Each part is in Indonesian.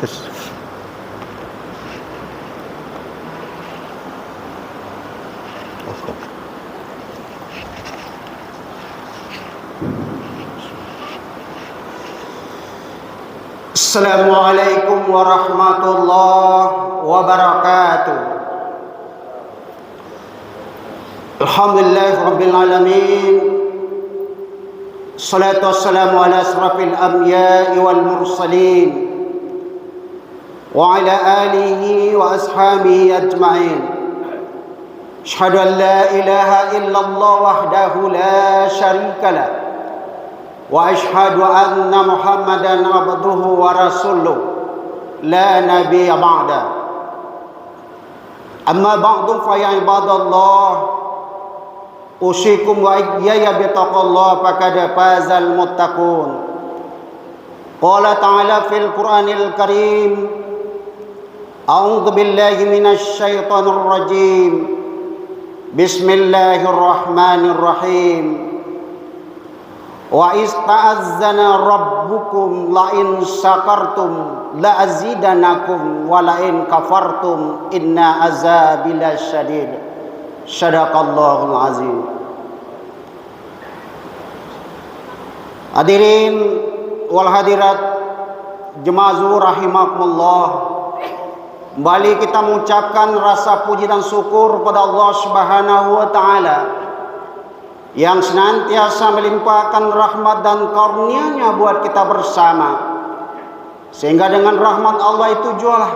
Terus. Assalamualaikum warahmatullahi wabarakatuh. Alhamdulillah rabbil alamin. Salatu wassalamu ala asrafil anbiya'i wal mursalin wa ala alihi wa ashabihi ajma'in. Asyhadu an la ilaha illallah wahdahu la syarika lah wa asyhadu anna Muhammadan abduhu wa rasuluh la nabiyya ba'da. Amma ba'du fa ya ibadallah, usikum wa iyaya bitaqallah faqad fazal muttaqun. Qala ta'ala fil Qur'anil Karim, a'udzu billahi minasy syaithanir rajim. Bismillahirrahmanirrahim. Wa ista'azzana rabbukum la in syakartum la azidanakum wa la in kafartum inna azabi lasyadid. Shadaqallahul azim. Hadirin wal hadirat jemaah zuhur rahimakumullah, kembali kita mengucapkan rasa puji dan syukur pada Allah Subhanahu wa taala yang senantiasa melimpahkan rahmat dan karunia-Nya buat kita bersama, sehingga dengan rahmat Allah itu jualah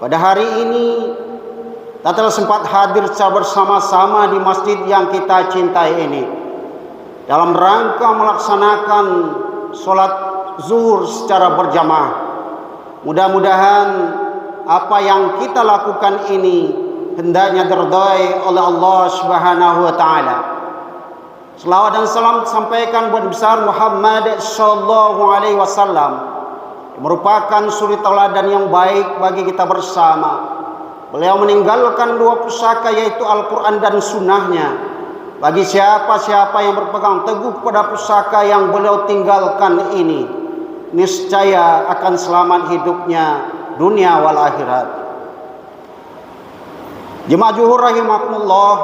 pada hari ini kita telah sempat hadir secara bersama-sama di masjid yang kita cintai ini dalam rangka melaksanakan sholat zuhur secara berjamaah. Mudah-mudahan apa yang kita lakukan ini hendaknya diridhai oleh Allah Subhanahu wa taala. Selawat dan salam disampaikan buat besar Muhammad sallallahu alaihi wasallam, merupakan suri tauladan yang baik bagi kita bersama. Beliau meninggalkan dua pusaka, yaitu Al-Quran dan Sunnahnya. Bagi siapa-siapa yang berpegang teguh pada pusaka yang beliau tinggalkan ini, niscaya akan selamat hidupnya dunia wal akhirat. Jemaah zuhur rahimakumullah,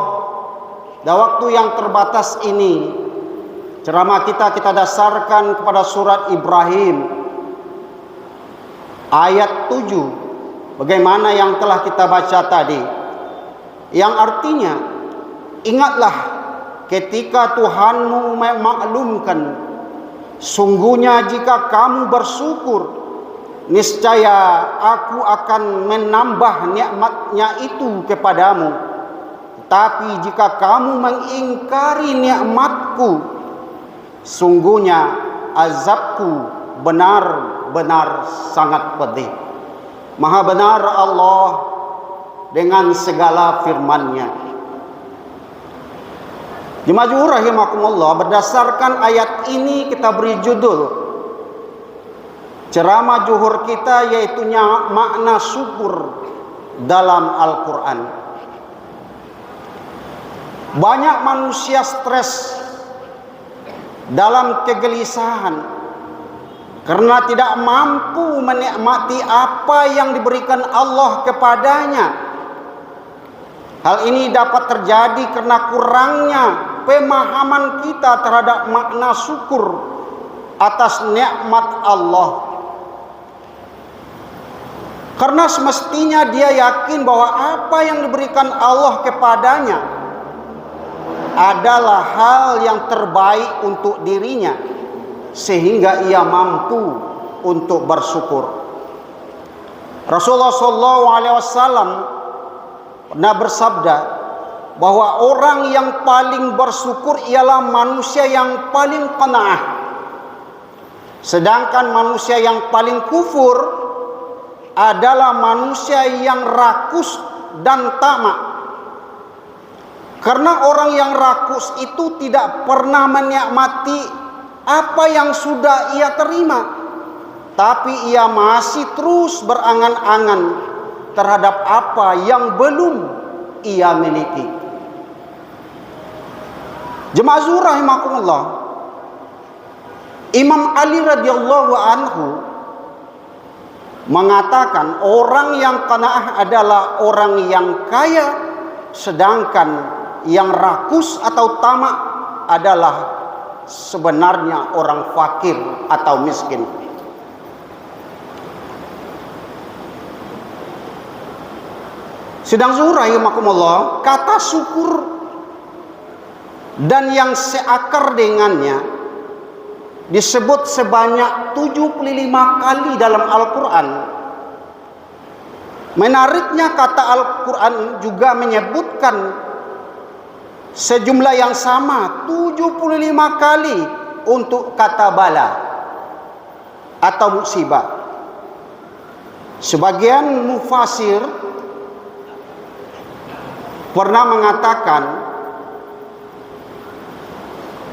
dalam waktu yang terbatas ini ceramah kita dasarkan kepada surat Ibrahim ayat 7, bagaimana yang telah kita baca tadi, yang artinya, ingatlah ketika Tuhanmu memaklumkan, sungguhnya jika kamu bersyukur, niscaya aku akan menambah nikmat-Nya itu kepadamu. Tapi jika kamu mengingkari nikmat-Ku, sungguhnya azab-Ku benar-benar sangat pedih. Maha benar Allah dengan segala firman-Nya. Jemaah zuhur rahimakumullah, berdasarkan ayat ini kita beri judul ceramah zuhur kita, yaitu makna syukur dalam Al-Quran. Banyak manusia stres dalam kegelisahan karena tidak mampu menikmati apa yang diberikan Allah kepadanya. Hal ini dapat terjadi karena kurangnya pemahaman kita terhadap makna syukur atas nikmat Allah. Karena semestinya dia yakin bahwa apa yang diberikan Allah kepadanya adalah hal yang terbaik untuk dirinya, sehingga ia mampu untuk bersyukur. Rasulullah SAW pernah bersabda bahwa orang yang paling bersyukur ialah manusia yang paling qanaah, sedangkan manusia yang paling kufur adalah manusia yang rakus dan tamak. Karena orang yang rakus itu tidak pernah menikmati apa yang sudah ia terima, tapi ia masih terus berangan-angan terhadap apa yang belum ia miliki. Jemaah zuhur rahimakumullah, Imam Ali radhiyallahu anhu mengatakan orang yang qanaah adalah orang yang kaya, sedangkan yang rakus atau tamak adalah sebenarnya orang fakir atau miskin. Sedang zuhur rahimakumullah, kata syukur dan yang seakar dengannya disebut sebanyak 75 kali dalam Al-Quran. Menariknya, kata Al-Quran juga menyebutkan sejumlah yang sama 75 kali untuk kata bala atau musibah. Sebagian mufasir pernah mengatakan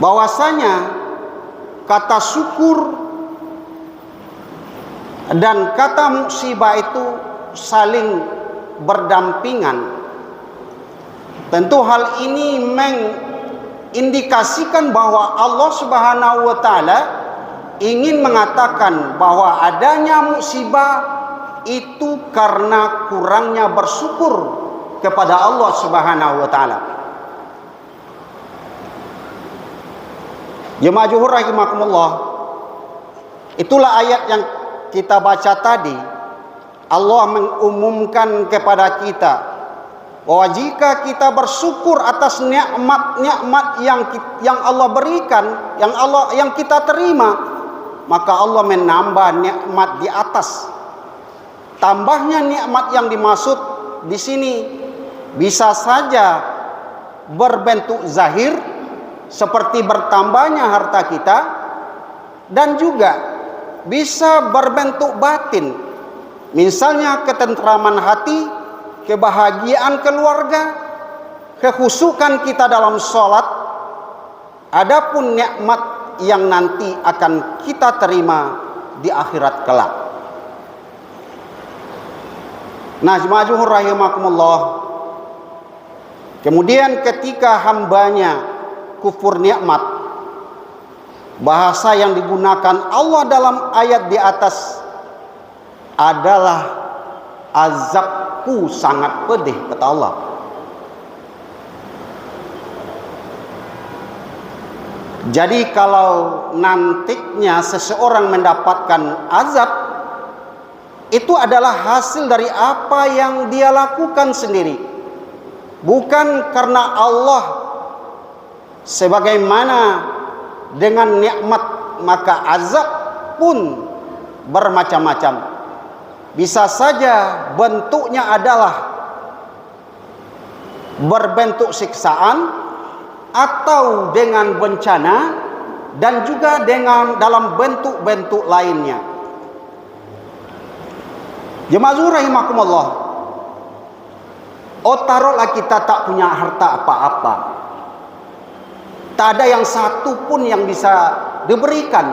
bahwasanya kata syukur dan kata musibah itu saling berdampingan. Tentu hal ini mengindikasikan bahwa Allah Subhanahu wa taala ingin mengatakan bahwa adanya musibah itu karena kurangnya bersyukur kepada Allah Subhanahu wa taala. Jemaah zuhur rahimakumullah, itulah ayat yang kita baca tadi. Allah mengumumkan kepada kita bahwa jika kita bersyukur atas nikmat-nikmat yang Allah berikan, yang kita terima, maka Allah menambah nikmat di atas. Tambahnya nikmat yang dimaksud di sini bisa saja berbentuk zahir seperti bertambahnya harta kita, dan juga bisa berbentuk batin, misalnya ketentraman hati, kebahagiaan keluarga, kekhusyukan kita dalam sholat. Adapun nikmat yang nanti akan kita terima di akhirat kelak. Nah, jemaah zuhur rahimakumullah, kemudian ketika hambanya kufur nikmat, bahasa yang digunakan Allah dalam ayat di atas adalah azabku sangat pedih, kata Allah. Jadi kalau nantinya seseorang mendapatkan azab, itu adalah hasil dari apa yang dia lakukan sendiri, bukan karena Allah. Sebagaimana dengan nikmat, maka azab pun bermacam-macam. Bisa saja bentuknya adalah berbentuk siksaan, atau dengan bencana, dan juga dalam bentuk-bentuk lainnya. Jemaah zuhur rahimakumullah, taruhlah kita tak punya harta apa-apa, tak ada yang satu pun yang bisa diberikan,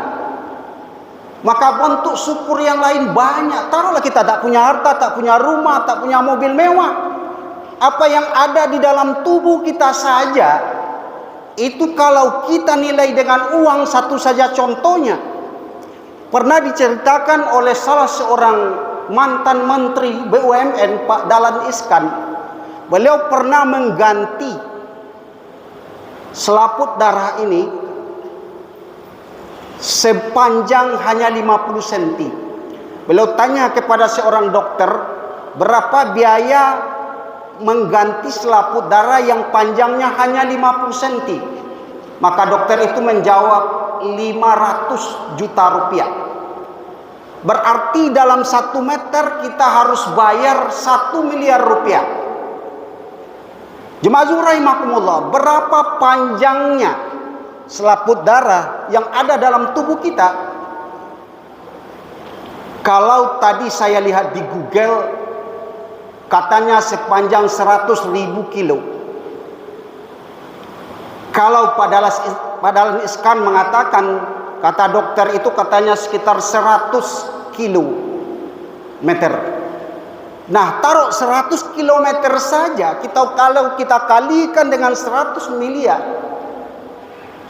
maka bentuk syukur yang lain banyak. Taruhlah kita tak punya harta, tak punya rumah, tak punya mobil mewah. Apa yang ada di dalam tubuh kita saja, itu kalau kita nilai dengan uang satu saja contohnya. Pernah diceritakan oleh salah seorang mantan menteri BUMN, Pak Dahlan Iskan. Beliau pernah mengganti selaput darah ini sepanjang hanya 50 cm. Beliau tanya kepada seorang dokter, berapa biaya mengganti selaput darah yang panjangnya hanya 50 cm? Maka dokter itu menjawab 500 juta rupiah. Berarti dalam 1 meter kita harus bayar 1 miliar rupiah. Jemaah zuhur rahimakumullah, berapa panjangnya selaput darah yang ada dalam tubuh kita? Kalau tadi saya lihat di Google, katanya sepanjang 100.000 kilo. Kalau Pak Dahlan Iskan mengatakan, kata dokter itu katanya sekitar 100 kilometer. Nah, taruh 100 kilometer saja, kalau kita kalikan dengan 100 miliar,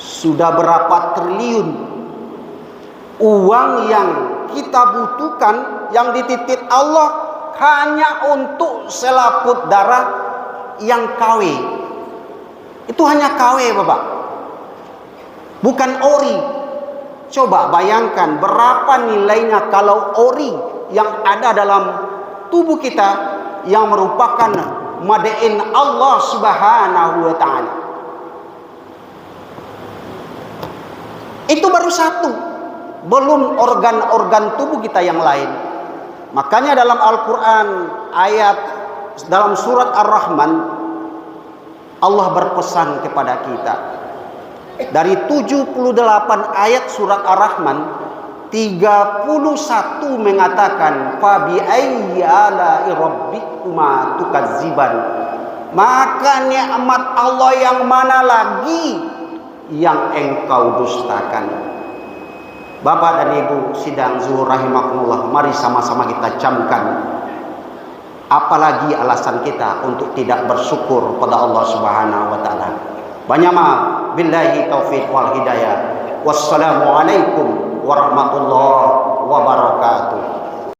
sudah berapa triliun uang yang yang kita butuhkan, yang dititip Allah hanya untuk selaput darah yang KW. Itu hanya KW, Bapak, bukan ori. Coba bayangkan berapa nilainya kalau ori yang ada dalam tubuh kita yang merupakan madain Allah Subhanahu wa ta'ala. Itu baru satu, belum organ-organ tubuh kita yang lain. Makanya dalam Al-Quran, ayat dalam surat Ar-Rahman, Allah berpesan kepada kita. Dari 78 ayat surat Ar-Rahman, 31 mengatakan fabi ayyi ala'i rabbikuma tukadziban. Maka nikmat Allah yang mana lagi yang engkau dustakan? Bapak dan Ibu sidang zuhur rahimakumullah, mari sama-sama kita camkan apalagi alasan kita untuk tidak bersyukur pada Allah Subhanahu wa taala. Banyak maaf. Billahi taufiq wal hidayah. Wassalamualaikum warahmatullahi wabarakatuh.